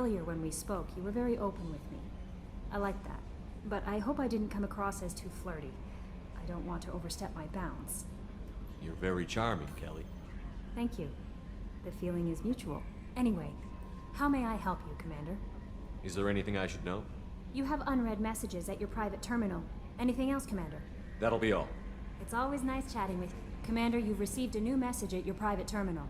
Earlier when we spoke, you were very open with me. I like that. But I hope I didn't come across as too flirty. I don't want to overstep my bounds. You're very charming, Kelly. Thank you. The feeling is mutual. Anyway, how may I help you, Commander? Is there anything I should know? You have unread messages at your private terminal. Anything else, Commander? That'll be all. It's always nice chatting with you. Commander, you've received a new message at your private terminal.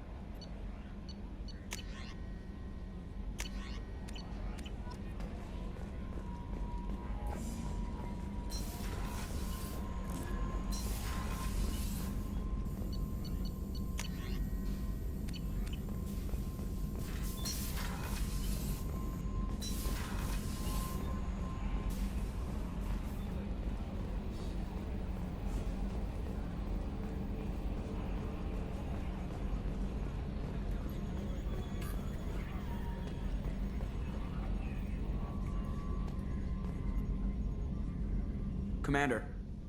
Commander,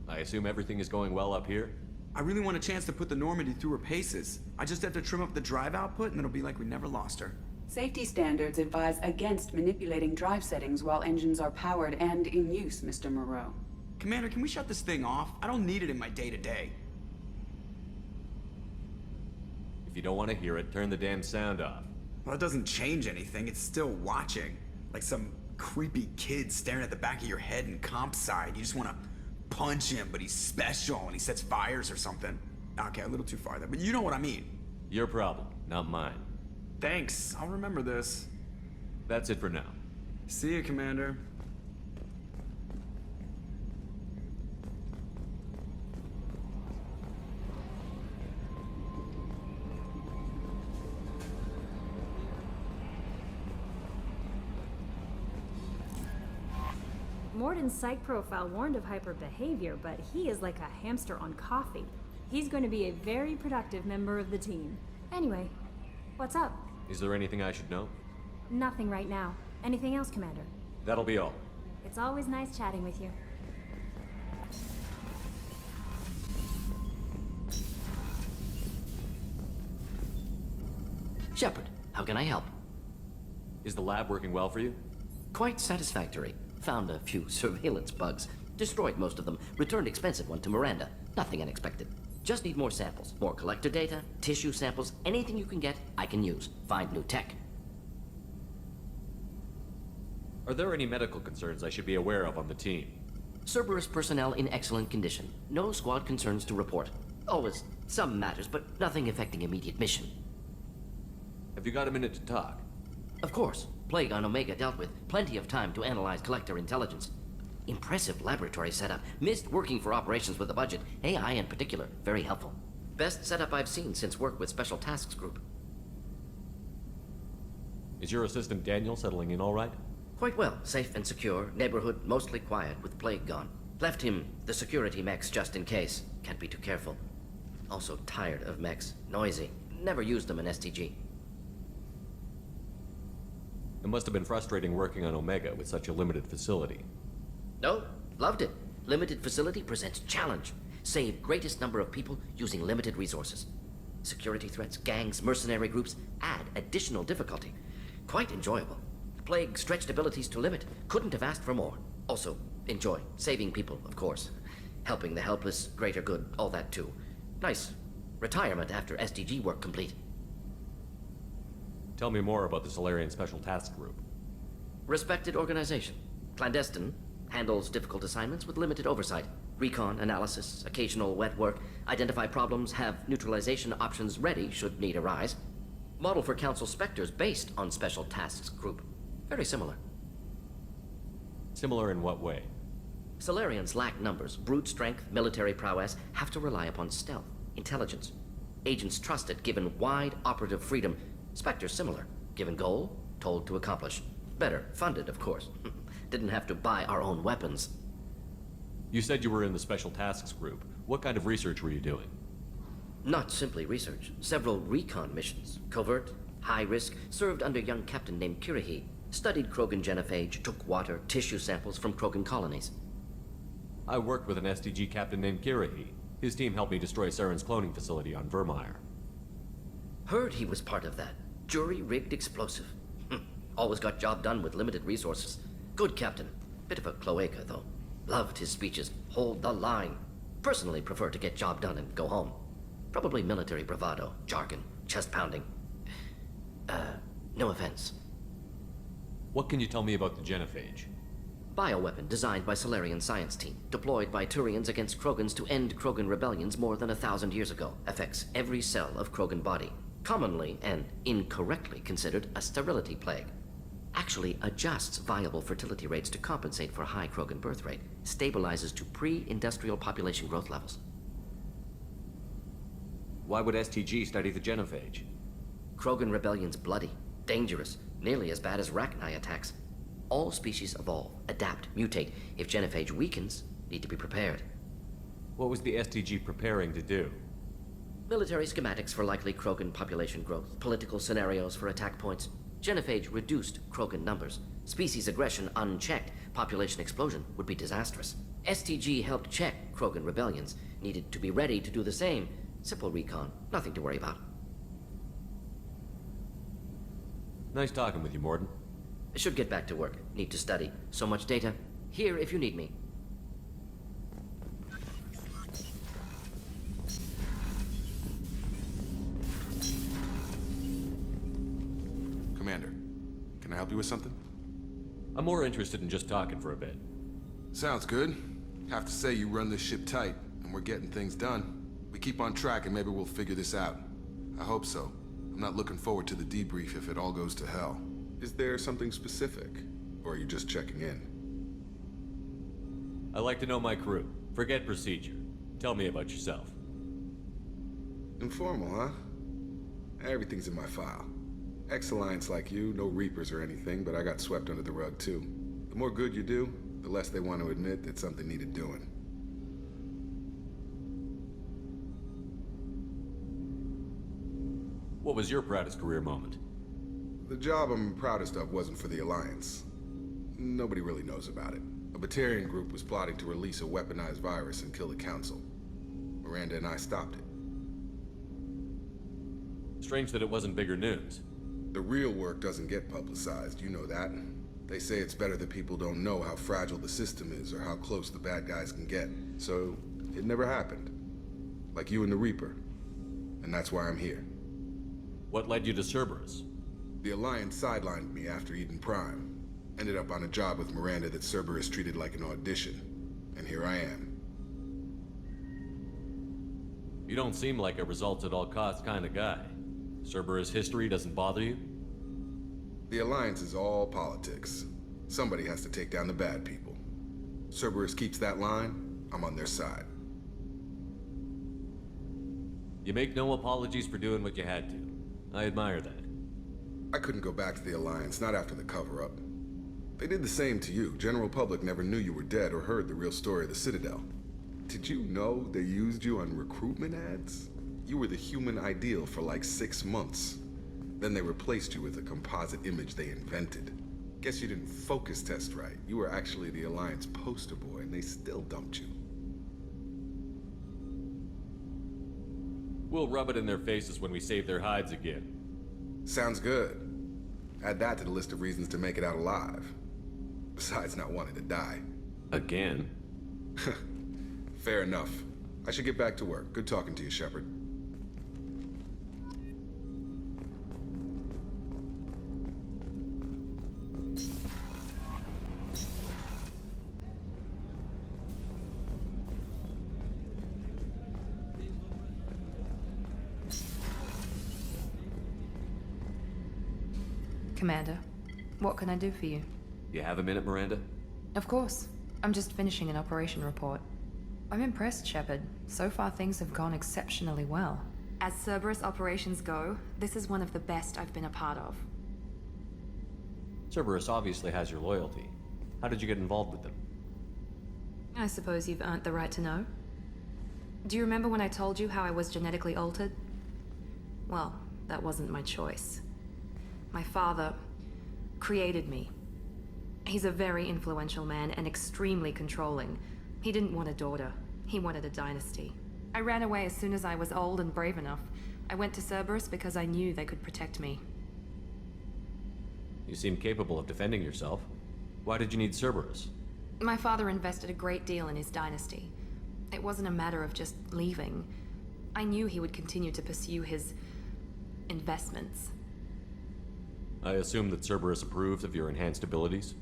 I assume everything is going well up here? I really want a chance to put the Normandy through her paces. I just have to trim up the drive output and it'll be like we never lost her. Safety standards advise against manipulating drive settings while engines are powered and in use, Mr. Moreau. Commander, can we shut this thing off? I don't need it in my day-to-day. If you don't want to hear it, turn the damn sound off. Well, it doesn't change anything. It's still watching. Like some creepy kid staring at the back of your head in comp side. You just want to punch him, but he's special and he sets fires or something. Okay, a little too far there, but you know what I mean. Your problem, not mine. Thanks, I'll remember this. That's it for now. See you, Commander. Morden's psych profile warned of hyper behavior, but he is like a hamster on coffee. He's going to be a very productive member of the team. Anyway, what's up? Is there anything I should know? Nothing right now. Anything else, Commander? That'll be all. It's always nice chatting with you. Shepard, how can I help? Is the lab working well for you? Quite satisfactory. Found a few surveillance bugs. Destroyed most of them. Returned expensive one to Miranda. Nothing unexpected. Just need more samples. More collector data, tissue samples, anything you can get, I can use. Find new tech. Are there any medical concerns I should be aware of on the team? Cerberus personnel in excellent condition. No squad concerns to report. Always some matters, but nothing affecting immediate mission. Have you got a minute to talk? Of course. Plague on Omega dealt with. Plenty of time to analyze collector intelligence. Impressive laboratory setup. Missed working for operations with a budget. AI in particular. Very helpful. Best setup I've seen since work with Special Tasks Group. Is your assistant Daniel settling in all right? Quite well. Safe and secure. Neighborhood mostly quiet with Plague gone. Left him the security mechs just in case. Can't be too careful. Also tired of mechs. Noisy. Never used them in STG. It must have been frustrating working on Omega with such a limited facility. No, loved it. Limited facility presents challenge. Save greatest number of people using limited resources. Security threats, gangs, mercenary groups add additional difficulty. Quite enjoyable. Plague stretched abilities to limit. Couldn't have asked for more. Also, enjoy. Saving people, of course. Helping the helpless, greater good, all that too. Nice. Retirement after SDG work complete. Tell me more about the Solarian Special Task Group. Respected organization. Clandestine. Handles difficult assignments with limited oversight. Recon, analysis, occasional wet work. Identify problems, have neutralization options ready should need arise. Model for Council Spectres based on Special Tasks Group. Very similar. Similar in what way? Solarians lack numbers, brute strength, military prowess, have to rely upon stealth, intelligence. Agents trusted, given wide operative freedom. Spectres similar, given goal, told to accomplish. Better funded, of course. Didn't have to buy our own weapons. You said you were in the Special Tasks Group. What kind of research were you doing? Not simply research. Several recon missions. Covert, high risk, served under young captain named Kirihi. Studied Krogan genophage, took water, tissue samples from Krogan colonies. I worked with an STG captain named Kirihi. His team helped me destroy Saren's cloning facility on Vermeer. Heard he was part of that. Jury-rigged explosive. Always got job done with limited resources. Good captain. Bit of a cloaca, though. Loved his speeches. Hold the line. Personally prefer to get job done and go home. Probably military bravado, jargon, chest pounding. No offense. What can you tell me about the genophage? Bioweapon designed by Solarian science team, deployed by Turians against Krogans to end Krogan rebellions more than 1,000 years ago. Affects every cell of Krogan body. Commonly and incorrectly considered a sterility plague. Actually adjusts viable fertility rates to compensate for high Krogan birth rate. Stabilizes to pre-industrial population growth levels. Why would STG study the genophage? Krogan rebellion's bloody, dangerous, nearly as bad as Rachni attacks. All species evolve, adapt, mutate. If genophage weakens, need to be prepared. What was the STG preparing to do? Military schematics for likely Krogan population growth, political scenarios for attack points. Genophage reduced Krogan numbers. Species aggression unchecked, population explosion would be disastrous. STG helped check Krogan rebellions, needed to be ready to do the same. Simple recon, nothing to worry about. Nice talking with you, Morden. Should get back to work. Need to study. So much data. Here if you need me. Commander, can I help you with something? I'm more interested in just talking for a bit. Sounds good. Have to say you run this ship tight, and we're getting things done. We keep on track and maybe we'll figure this out. I hope so. I'm not looking forward to the debrief if it all goes to hell. Is there something specific? Or are you just checking in? I like to know my crew. Forget procedure. Tell me about yourself. Informal, huh? Everything's in my file. Ex-Alliance like you, no Reapers or anything, but I got swept under the rug too. The more good you do, the less they want to admit that something needed doing. What was your proudest career moment? The job I'm proudest of wasn't for the Alliance. Nobody really knows about it. A Batarian group was plotting to release a weaponized virus and kill the Council. Miranda and I stopped it. Strange that it wasn't bigger news. The real work doesn't get publicized, you know that. They say it's better that people don't know how fragile the system is or how close the bad guys can get. So, it never happened. Like you and the Reaper. And that's why I'm here. What led you to Cerberus? The Alliance sidelined me after Eden Prime. Ended up on a job with Miranda that Cerberus treated like an audition. And here I am. You don't seem like a results-at-all-costs kind of guy. Cerberus history doesn't bother you? The Alliance is all politics. Somebody has to take down the bad people. Cerberus keeps that line, I'm on their side. You make no apologies for doing what you had to. I admire that. I couldn't go back to the Alliance, not after the cover-up. They did the same to you. General public never knew you were dead or heard the real story of the Citadel. Did you know they used you on recruitment ads? You were the human ideal for like 6 months. Then they replaced you with a composite image they invented. Guess you didn't focus test right. You were actually the Alliance poster boy, and they still dumped you. We'll rub it in their faces when we save their hides again. Sounds good. Add that to the list of reasons to make it out alive. Besides not wanting to die. Again? Fair enough. I should get back to work. Good talking to you, Shepard. Commander, what can I do for you? You have a minute, Miranda? Of course. I'm just finishing an operation report. I'm impressed, Shepard. So far things have gone exceptionally well. As Cerberus operations go, this is one of the best I've been a part of. Cerberus obviously has your loyalty. How did you get involved with them? I suppose you've earned the right to know. Do you remember when I told you how I was genetically altered? Well, that wasn't my choice. My father created me. He's a very influential man and extremely controlling. He didn't want a daughter. He wanted a dynasty. I ran away as soon as I was old and brave enough. I went to Cerberus because I knew they could protect me. You seem capable of defending yourself. Why did you need Cerberus? My father invested a great deal in his dynasty. It wasn't a matter of just leaving. I knew he would continue to pursue his investments. I assume that Cerberus approves of your enhanced abilities?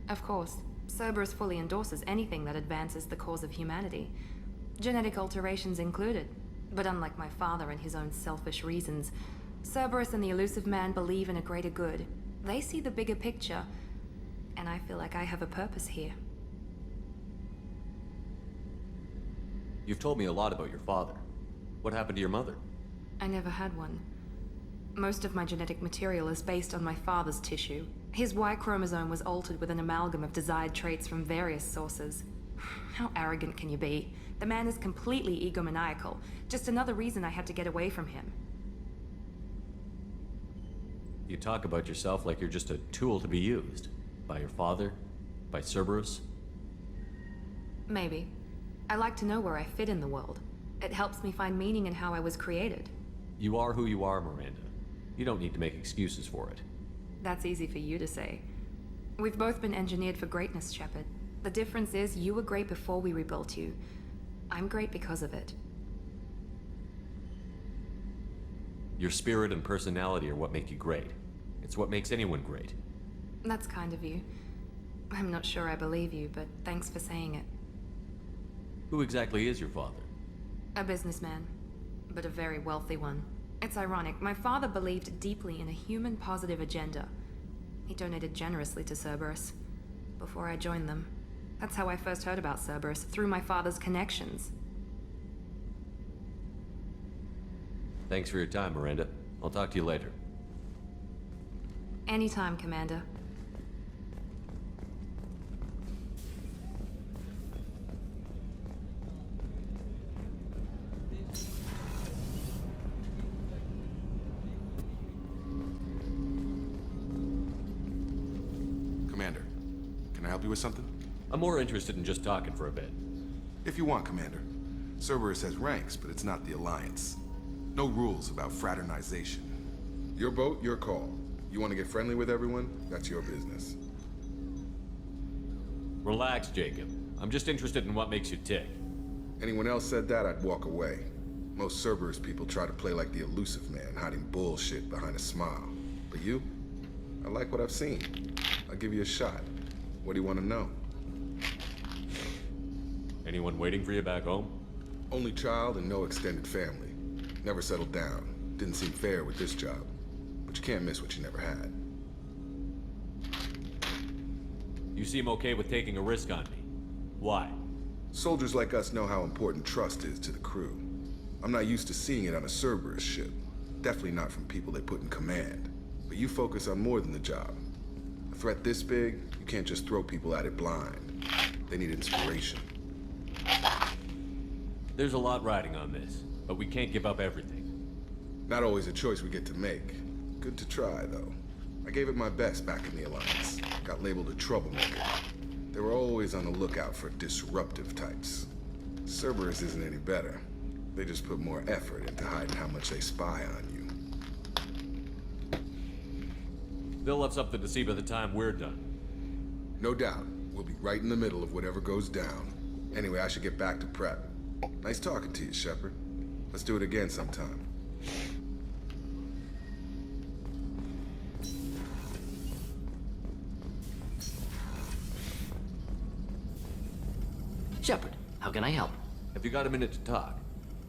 Of course, Cerberus fully endorses anything that advances the cause of humanity, genetic alterations included. But unlike my father and his own selfish reasons, Cerberus and the Elusive Man believe in a greater good. They see the bigger picture, and I feel like I have a purpose here. You've told me a lot about your father. What happened to your mother? I never had one. Most of my genetic material is based on my father's tissue. His Y chromosome was altered with an amalgam of desired traits from various sources. How arrogant can you be? The man is completely egomaniacal. Just another reason I had to get away from him. You talk about yourself like you're just a tool to be used. By your father? By Cerberus? Maybe. I like to know where I fit in the world. It helps me find meaning in how I was created. You are who you are, Miranda. You don't need to make excuses for it. That's easy for you to say. We've both been engineered for greatness, Shepard. The difference is you were great before we rebuilt you. I'm great because of it. Your spirit and personality are what make you great. It's what makes anyone great. That's kind of you. I'm not sure I believe you, but thanks for saying it. Who exactly is your father? A businessman, but a very wealthy one. It's ironic, my father believed deeply in a human-positive agenda. He donated generously to Cerberus before I joined them. That's how I first heard about Cerberus, through my father's connections. Thanks for your time, Miranda. I'll talk to you later. Anytime, Commander. Commander, can I help you with something? I'm more interested in just talking for a bit. If you want, Commander. Cerberus has ranks, but it's not the Alliance. No rules about fraternization. Your boat, your call. You want to get friendly with everyone? That's your business. Relax, Jacob. I'm just interested in what makes you tick. Anyone else said that, I'd walk away. Most Cerberus people try to play like the Elusive Man, hiding bullshit behind a smile. But you? I like what I've seen. I'll give you a shot. What do you want to know? Anyone waiting for you back home? Only child and no extended family. Never settled down. Didn't seem fair with this job. But you can't miss what you never had. You seem okay with taking a risk on me. Why? Soldiers like us know how important trust is to the crew. I'm not used to seeing it on a Cerberus ship. Definitely not from people they put in command. But you focus on more than the job. A threat this big, you can't just throw people at it blind. They need inspiration. There's a lot riding on this, but we can't give up everything. Not always a choice we get to make. Good to try, though. I gave it my best back in the Alliance. Got labeled a troublemaker. They were always on the lookout for disruptive types. Cerberus isn't any better. They just put more effort into hiding how much they spy on you. They'll have something to see by the time we're done. No doubt. We'll be right in the middle of whatever goes down. Anyway, I should get back to prep. Nice talking to you, Shepard. Let's do it again sometime. Shepard, how can I help? Have you got a minute to talk?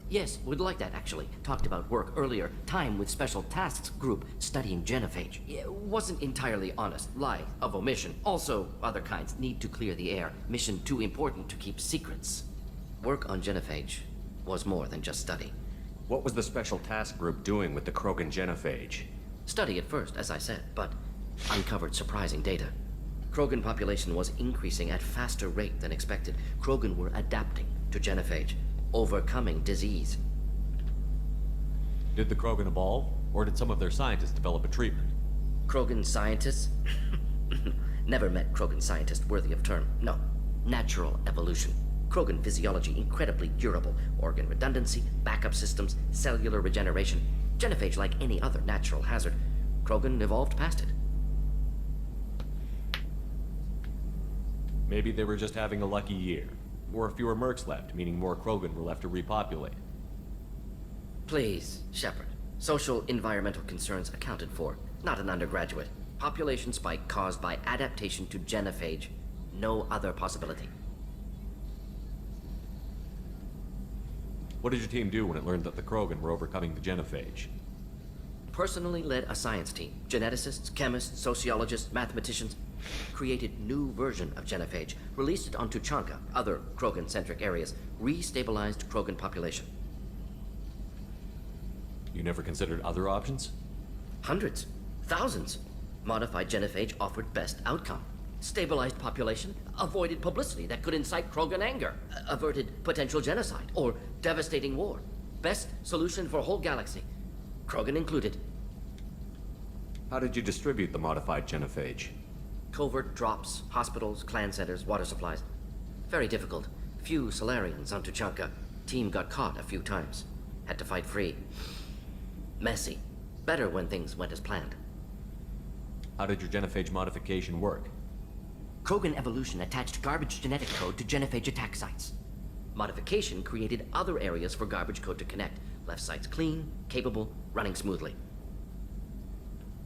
Yes, would like that, actually. Talked about work earlier. Time with Special Tasks Group studying genophage. Yeah, wasn't entirely honest. Lie of omission. Also, other kinds need to clear the air. Mission too important to keep secrets. Work on genophage was more than just study. What was the Special Task Group doing with the Krogan genophage? Study at first, as I said, but uncovered surprising data. Krogan population was increasing at faster rate than expected. Krogan were adapting to genophage, overcoming disease. Did the Krogan evolve, or did some of their scientists develop a treatment? Krogan scientists? Never met Krogan scientist worthy of term. No. Natural evolution. Krogan physiology incredibly durable. Organ redundancy, backup systems, cellular regeneration. Genophage like any other natural hazard. Krogan evolved past it. Maybe they were just having a lucky year. Or fewer mercs left, meaning more Krogan were left to repopulate. Please, Shepard. Social environmental concerns accounted for, not an undergraduate. Population spike caused by adaptation to genophage. No other possibility. What did your team do when it learned that the Krogan were overcoming the genophage? Personally led a science team. Geneticists, chemists, sociologists, mathematicians. Created new version of genophage. Released it on Tuchanka, other Krogan-centric areas. Restabilized Krogan population. You never considered other options? Hundreds. Thousands. Modified genophage offered best outcome. Stabilized population, avoided publicity that could incite Krogan anger, averted potential genocide, or devastating war. Best solution for whole galaxy. Krogan included. How did you distribute the modified genophage? Covert drops, hospitals, clan centers, water supplies. Very difficult. Few Solarians on Tuchanka. Team got caught a few times. Had to fight free. Messy. Better when things went as planned. How did your genophage modification work? Krogan evolution attached garbage genetic code to genophage attack sites. Modification created other areas for garbage code to connect. Left sites clean, capable, running smoothly.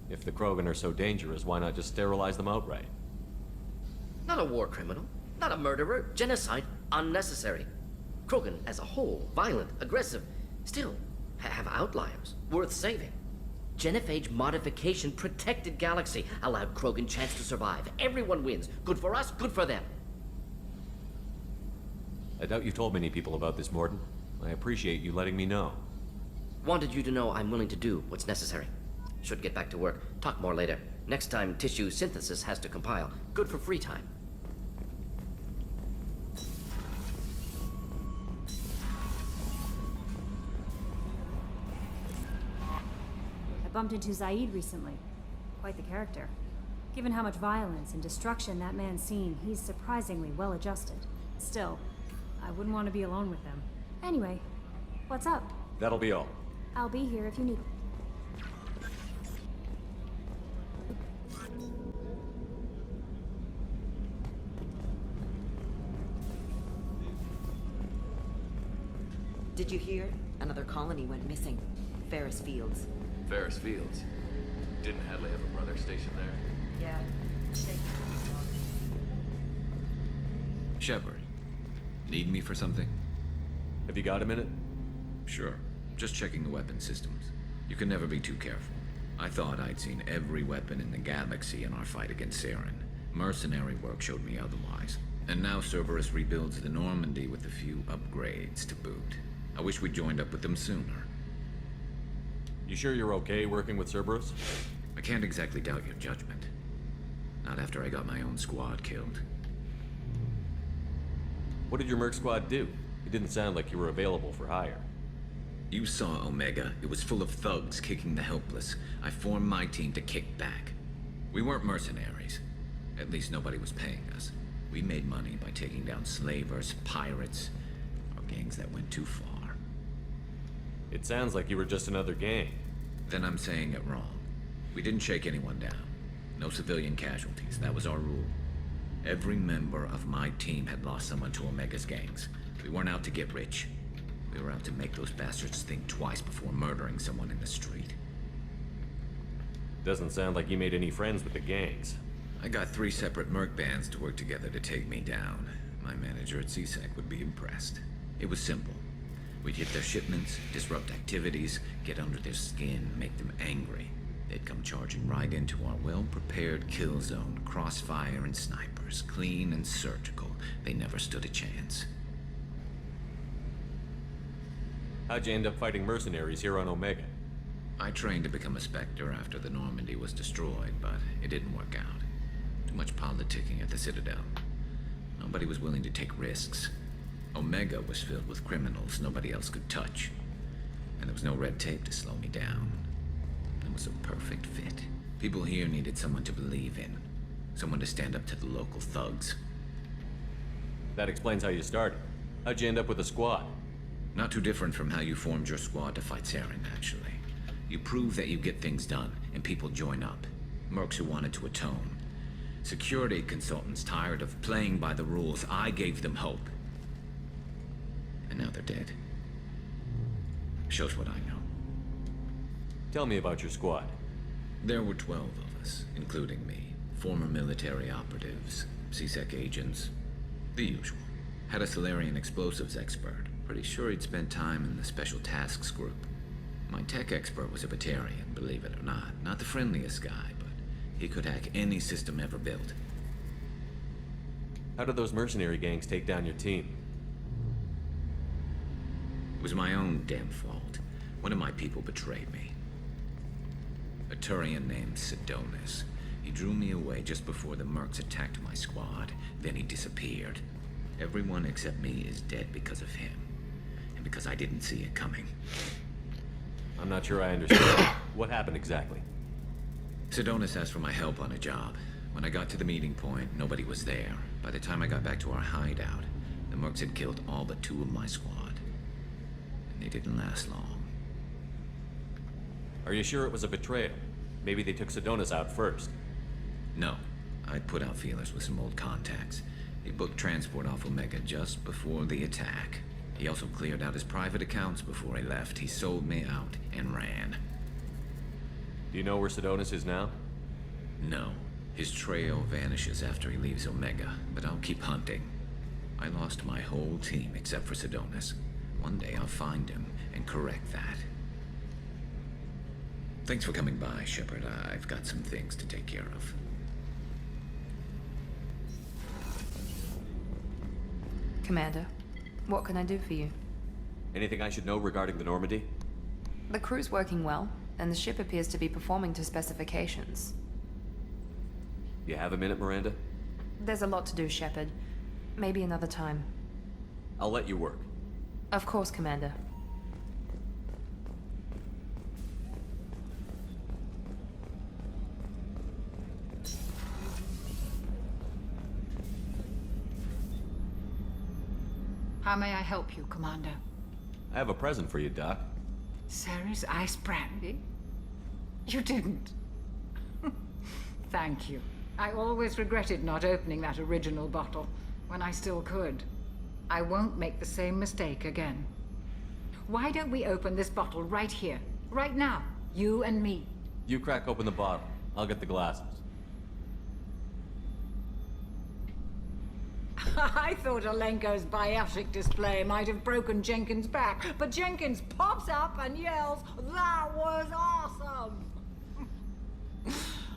If the Krogan are so dangerous, why not just sterilize them outright? Not a war criminal, not a murderer, genocide, unnecessary. Krogan as a whole, violent, aggressive, still have outliers, worth saving. Genophage modification protected Galaxy, allowed Krogan chance to survive. Everyone wins. Good for us, good for them. I doubt you told many people about this, Mordin. I appreciate you letting me know. Wanted you to know I'm willing to do what's necessary. Should get back to work. Talk more later. Next time tissue synthesis has to compile. Good for free time. I bumped into Zaid recently. Quite the character. Given how much violence and destruction that man's seen, he's surprisingly well adjusted. Still, I wouldn't want to be alone with him. Anyway, what's up? That'll be all. I'll be here if you need. Did you hear? Another colony went missing. Ferris Fields. Ferris Fields? Didn't Hadley have a brother stationed there? Yeah. Shepard, need me for something? Have you got a minute? Sure. Just checking the weapon systems. You can never be too careful. I thought I'd seen every weapon in the galaxy in our fight against Saren. Mercenary work showed me otherwise. And now Cerberus rebuilds the Normandy with a few upgrades to boot. I wish we'd joined up with them sooner. You sure you're okay working with Cerberus? I can't exactly doubt your judgment. Not after I got my own squad killed. What did your merc squad do? It didn't sound like you were available for hire. You saw Omega. It was full of thugs kicking the helpless. I formed my team to kick back. We weren't mercenaries. At least nobody was paying us. We made money by taking down slavers, pirates, or gangs that went too far. It sounds like you were just another gang. Then I'm saying it wrong. We didn't shake anyone down. No civilian casualties. That was our rule. Every member of my team had lost someone to Omega's gangs. We weren't out to get rich. We were out to make those bastards think twice before murdering someone in the street. Doesn't sound like you made any friends with the gangs. I got 3 separate merc bands to work together to take me down. My manager at CSEC would be impressed. It was simple. We'd hit their shipments, disrupt activities, get under their skin, make them angry. They'd come charging right into our well-prepared kill zone, crossfire and snipers, clean and surgical. They never stood a chance. How'd you end up fighting mercenaries here on Omega? I trained to become a Spectre after the Normandy was destroyed, but it didn't work out. Too much politicking at the Citadel. Nobody was willing to take risks. Omega was filled with criminals nobody else could touch. And there was no red tape to slow me down. It was a perfect fit. People here needed someone to believe in. Someone to stand up to the local thugs. That explains how you started. How'd you end up with a squad? Not too different from how you formed your squad to fight Saren, actually. You prove that you get things done, and people join up. Mercs who wanted to atone. Security consultants tired of playing by the rules. I gave them hope. And now they're dead. Shows what I know. Tell me about your squad. There were 12 of us, including me. Former military operatives, CSEC agents, the usual. Had a Solarian explosives expert. Pretty sure he'd spent time in the Special Tasks Group. My tech expert was a Batarian, believe it or not. Not the friendliest guy, but he could hack any system ever built. How did those mercenary gangs take down your team? It was my own damn fault. One of my people betrayed me. A Turian named Sidonis. He drew me away just before the mercs attacked my squad. Then he disappeared. Everyone except me is dead because of him. And because I didn't see it coming. I'm not sure I understand. What happened exactly? Sidonis asked for my help on a job. When I got to the meeting point, nobody was there. By the time I got back to our hideout, the mercs had killed all but 2 of my squad. And they didn't last long. Are you sure it was a betrayal? Maybe they took Sidonis out first. No. I'd put out feelers with some old contacts. He booked transport off Omega just before the attack. He also cleared out his private accounts before he left. He sold me out and ran. Do you know where Sidonis is now? No. His trail vanishes after he leaves Omega, but I'll keep hunting. I lost my whole team except for Sidonis. One day I'll find him and correct that. Thanks for coming by, Shepard. I've got some things to take care of. Commander, what can I do for you? Anything I should know regarding the Normandy? The crew's working well, and the ship appears to be performing to specifications. You have a minute, Miranda? There's a lot to do, Shepard. Maybe another time. I'll let you work. Of course, Commander. How may I help you, Commander? I have a present for you, Doc. Sarah's ice brandy? You didn't. Thank you. I always regretted not opening that original bottle when I still could. I won't make the same mistake again. Why don't we open this bottle right here, right now, you and me? You crack open the bottle. I'll get the glasses. I thought Alenko's biotic display might have broken Jenkins' back, but Jenkins pops up and yells, "That was awesome!"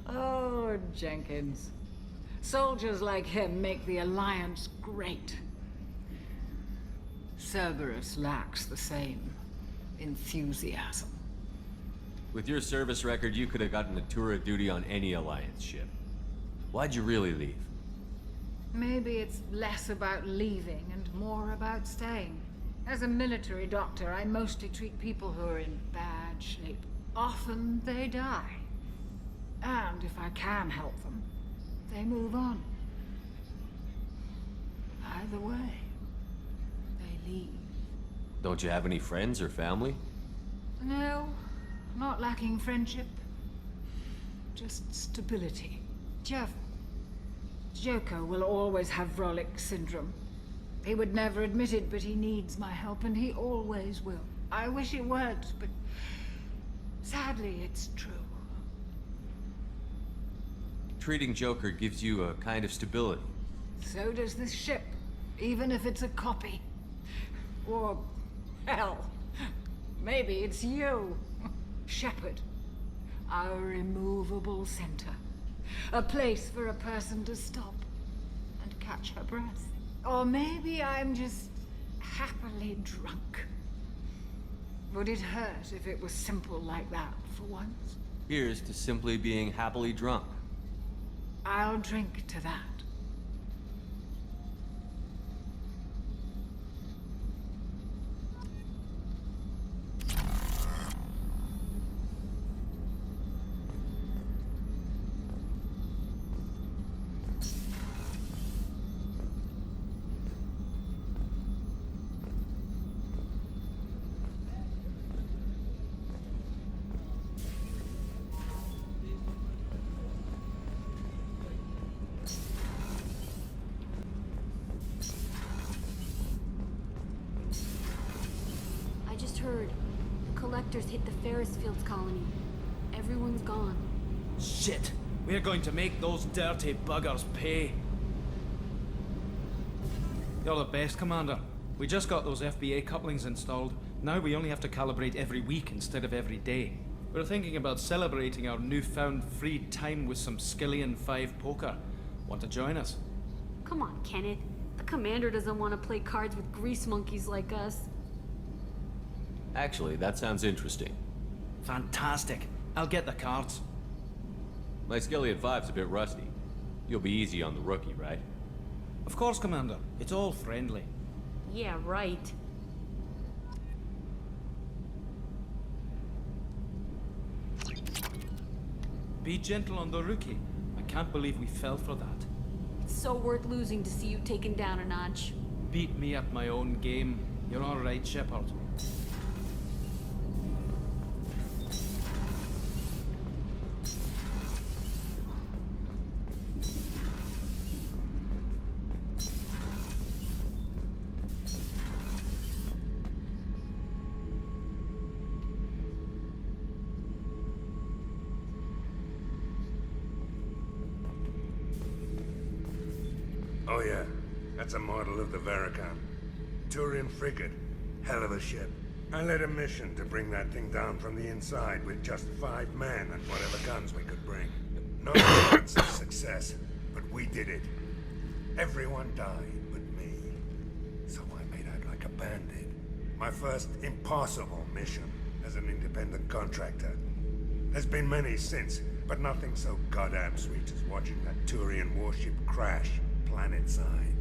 Oh, Jenkins. Soldiers like him make the Alliance great. Cerberus lacks the same enthusiasm. With your service record, you could have gotten a tour of duty on any Alliance ship. Why'd you really leave? Maybe it's less about leaving and more about staying. As a military doctor, I mostly treat people who are in bad shape. Often they die. And if I can help them, they move on. Either way, they leave. Don't you have any friends or family? No, not lacking friendship. Just stability. Jeff, Joker will always have Vrolic syndrome. He would never admit it, but he needs my help, and he always will. I wish it weren't, but sadly, it's true. Treating Joker gives you a kind of stability. So does this ship, even if it's a copy. Or, hell, maybe it's you, Shepard. Our immovable center. A place for a person to stop and catch her breath. Or maybe I'm just happily drunk. Would it hurt if it was simple like that for once? Here's to simply being happily drunk. I'll drink to that. just heard. The collectors hit the Ferris Fields colony. Everyone's gone. Shit! We're going to make those dirty buggers pay. You're the best, Commander. We just got those FBA couplings installed. Now we only have to calibrate every week instead of every day. We're thinking about celebrating our newfound free time with some Skillian 5 poker. Want to join us? Come on, Kenneth. The commander doesn't want to play cards with grease monkeys like us. Actually, that sounds interesting. Fantastic. I'll get the cards. My Skillian 5's a bit rusty. You'll be easy on the rookie, right? Of course, Commander. It's all friendly. Yeah, right. Be gentle on the rookie. I can't believe we fell for that. It's so worth losing to see you taken down a notch. Beat me at my own game. You're all right, Shepard. Oh yeah, that's a model of the Veracam. Turian frigate. Hell of a ship. I led a mission to bring that thing down from the inside with just 5 men and whatever guns we could bring. No chance of success, but we did it. Everyone died but me. So I made out like a bandit. My first impossible mission as an independent contractor. There's been many since, but nothing so goddamn sweet as watching that Turian warship crash planet side.